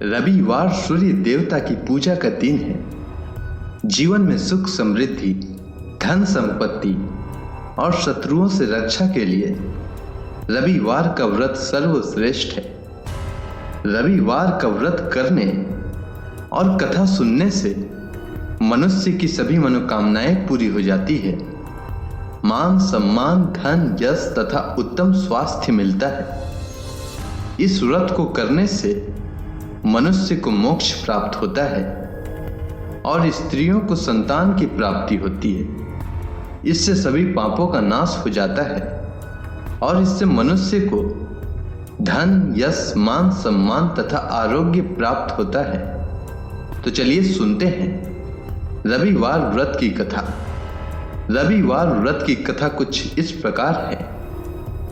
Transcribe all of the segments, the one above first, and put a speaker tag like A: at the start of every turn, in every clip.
A: रविवार सूर्य देवता की पूजा का दिन है। जीवन में सुख समृद्धि, धन संपत्ति और शत्रुओं से रक्षा के लिए रविवार का व्रत सर्वश्रेष्ठ है। रविवार का व्रत करने और कथा सुनने से मनुष्य की सभी मनोकामनाएं पूरी हो जाती है। मान सम्मान, धन, यश तथा उत्तम स्वास्थ्य मिलता है। इस व्रत को करने से मनुष्य को मोक्ष प्राप्त होता है और स्त्रियों को संतान की प्राप्ति होती है। इससे सभी पापों का नाश हो जाता है और इससे मनुष्य को धन, यश, मान सम्मान तथा आरोग्य प्राप्त होता है। तो चलिए सुनते हैं रविवार व्रत की कथा। रविवार व्रत की कथा कुछ इस प्रकार है।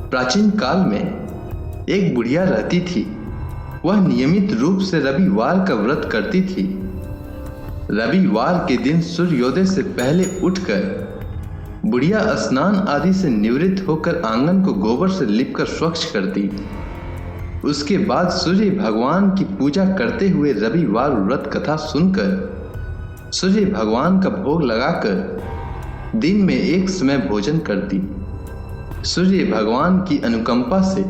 A: प्राचीन काल में एक बुढ़िया रहती थी। वह नियमित रूप से रविवार का व्रत करती थी। रविवार के दिन सूर्योदय से पहले उठकर बुढ़िया स्नान आदि से निवृत्त होकर आंगन को गोबर से लिपकर स्वच्छ करती। उसके बाद सूर्य भगवान की पूजा करते हुए रविवार व्रत कथा सुनकर सूर्य भगवान का भोग लगाकर दिन में एक समय भोजन करती। सूर्य भगवान की अनुकंपा से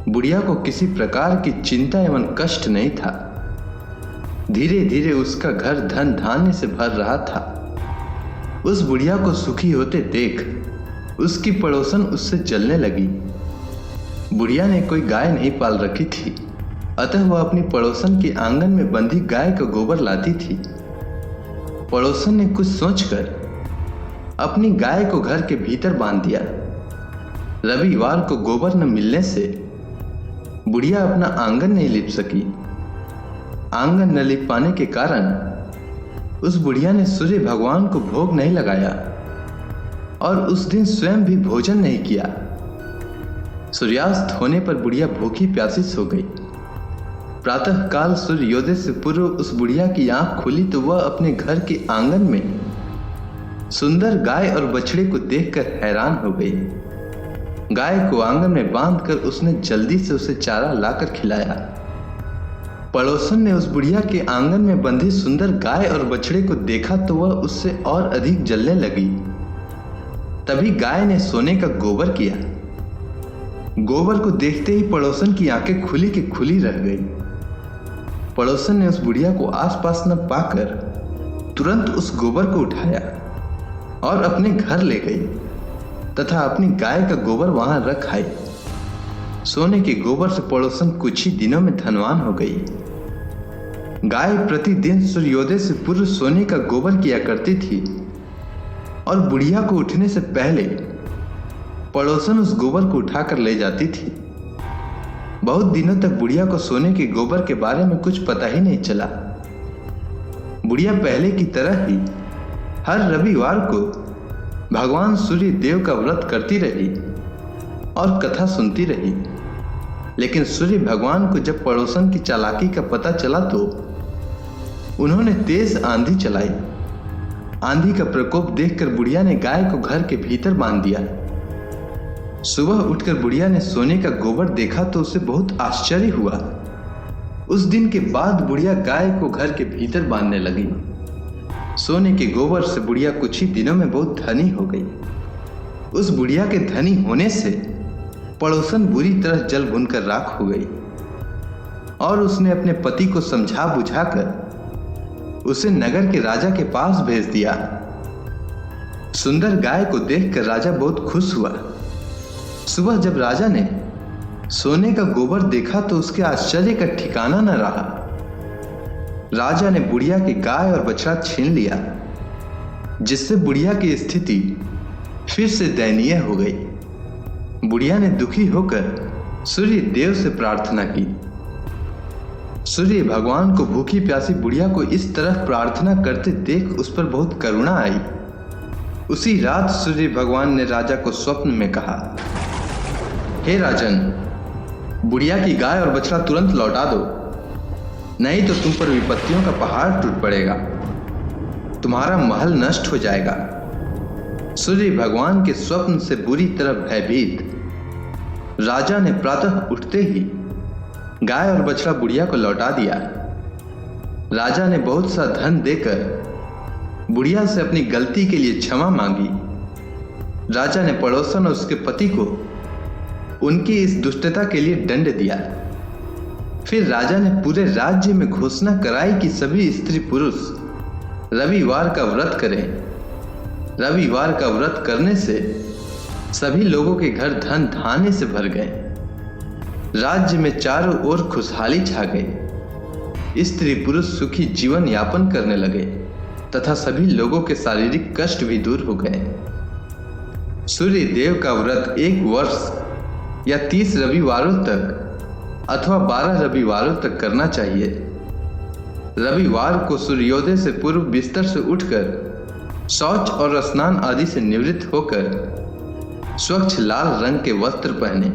A: बुढ़िया को किसी प्रकार की चिंता एवं कष्ट नहीं था। धीरे धीरे उसका घर धन धान्य से भर रहा था। उस बुढ़िया को सुखी होते देख उसकी पड़ोसन उससे जलने लगी। बुढ़िया ने कोई गाय नहीं पाल रखी थी, अतः वह अपनी पड़ोसन के आंगन में बंधी गाय का गोबर लाती थी। पड़ोसन ने कुछ सोचकर अपनी गाय को घर के भीतर बांध दिया। रविवार को गोबर न मिलने से बुढ़िया अपना आंगन नहीं लिप सकी। आंगन न लिप पाने के कारण उस बुढ़िया ने सूर्य भगवान को भोग नहीं लगाया और उस दिन स्वयं भी भोजन नहीं किया। सूर्यास्त होने पर बुढ़िया भूखी प्यासी सो गई। प्रातः काल सूर्योदय से पूर्व उस बुढ़िया की आंख खुली तो वह अपने घर के आंगन में सुंदर गाय और बछड़े को देखकर हैरान हो गई। गाय को आंगन में बांधकर उसने जल्दी से उसे चारा लाकर खिलाया। पड़ोसन ने उस बुढ़िया के आंगन में बंधी सुंदर गाय और बछड़े को देखा तो वह उससे और अधिक जलने लगी। तभी गाय ने सोने का गोबर किया। गोबर को देखते ही पड़ोसन की आंखें खुली की खुली रह गई। पड़ोसन ने उस बुढ़िया को आसपास न पाकर तुरंत उस गोबर को उठाया और अपने घर ले गई तथा अपनी गाय का गोबर वहां रख आई। सोने के गोबर से पड़ोसन कुछ ही दिनों में धनवान हो गई। गाय प्रतिदिन सूर्योदय से पूर्व सोने का गोबर किया करती थी और बुढ़िया को उठने से पहले पड़ोसन उस गोबर को उठाकर ले जाती थी। बहुत दिनों तक बुढ़िया को सोने के गोबर के बारे में कुछ पता ही नहीं चला। बुढ़िया पहले की तरह ही हर रविवार को भगवान सूर्य देव का व्रत करती रही और कथा सुनती रही। लेकिन सूर्य भगवान को जब पड़ोसन की चालाकी का पता चला तो उन्होंने तेज आंधी चलाई। आंधी का प्रकोप देखकर बुढ़िया ने गाय को घर के भीतर बांध दिया। सुबह उठकर बुढ़िया ने सोने का गोबर देखा तो उसे बहुत आश्चर्य हुआ। उस दिन के बाद बुढ़िया गाय को घर के भीतर बांधने लगी। सोने के गोबर से बुढ़िया कुछ ही दिनों में बहुत धनी हो गई। उस बुढ़िया के धनी होने से पड़ोसन बुरी तरह जल भुनकर राख हो गई और उसने अपने पति को समझा बुझाकर उसे नगर के राजा के पास भेज दिया। सुंदर गाय को देखकर राजा बहुत खुश हुआ। सुबह जब राजा ने सोने का गोबर देखा तो उसके आश्चर्य का ठिकाना न रहा। राजा ने बुढ़िया की गाय और बछड़ा छीन लिया, जिससे बुढ़िया की स्थिति फिर से दयनीय हो गई। बुढ़िया ने दुखी होकर सूर्य देव से प्रार्थना की। सूर्य भगवान को भूखी प्यासी बुढ़िया को इस तरह प्रार्थना करते देख उस पर बहुत करुणा आई। उसी रात सूर्य भगवान ने राजा को स्वप्न में कहा, हे राजन, बुढ़िया की गाय और बछड़ा तुरंत लौटा दो, नहीं तो तुम पर विपत्तियों का पहाड़ टूट पड़ेगा, तुम्हारा महल नष्ट हो जाएगा। सूर्य भगवान के स्वप्न से बुरी तरह भयभीत राजा ने प्रातः उठते ही गाय और बछड़ा बुढ़िया को लौटा दिया। राजा ने बहुत सा धन देकर बुढ़िया से अपनी गलती के लिए क्षमा मांगी। राजा ने पड़ोसन और उसके पति को उनकी इस दुष्टता के लिए दंड दिया। फिर राजा ने पूरे राज्य में घोषणा कराई कि सभी स्त्री पुरुष रविवार का व्रत करें। रविवार का व्रत करने से सभी लोगों के घर धन धान्य से भर गए। राज्य में चारों ओर खुशहाली छा गई। स्त्री पुरुष सुखी जीवन यापन करने लगे तथा सभी लोगों के शारीरिक कष्ट भी दूर हो गए। सूर्य देव का व्रत 1 वर्ष या 30 रविवारों तक अथवा 12 रविवारों तक करना चाहिए। रविवार को सूर्योदय से पूर्व बिस्तर से उठकर शौच और स्नान आदि से निवृत्त होकर स्वच्छ लाल रंग के वस्त्र पहने।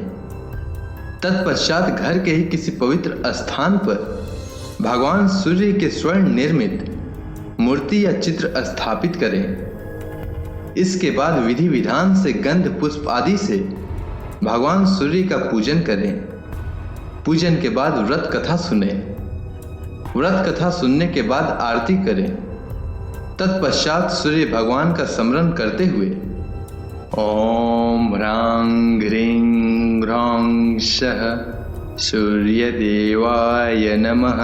A: तत्पश्चात घर के ही किसी पवित्र स्थान पर भगवान सूर्य के स्वर्ण निर्मित मूर्ति या चित्र स्थापित करें। इसके बाद विधि विधान से गंध पुष्प आदि से भगवान सूर्य का पूजन करें। पूजन के बाद व्रत कथा सुने। व्रत कथा सुनने के बाद आरती करें। तत्पश्चात सूर्य भगवान का स्मरण करते हुए ओम ह्रां ह्रीं ह्रौं सः सूर्य देवाय नमः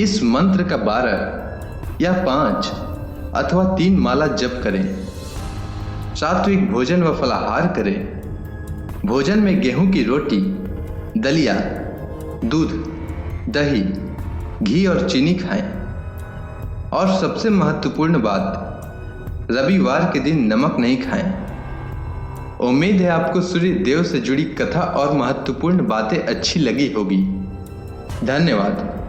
A: इस मंत्र का 12 या 5 अथवा 3 माला जप करें। सात्विक भोजन व फलाहार करें। भोजन में गेहूं की रोटी, दलिया, दूध, दही, घी और चीनी खाएं। और सबसे महत्वपूर्ण बात, रविवार के दिन नमक नहीं खाएं। उम्मीद है आपको सूर्य देव से जुड़ी कथा और महत्वपूर्ण बातें अच्छी लगी होगी। धन्यवाद।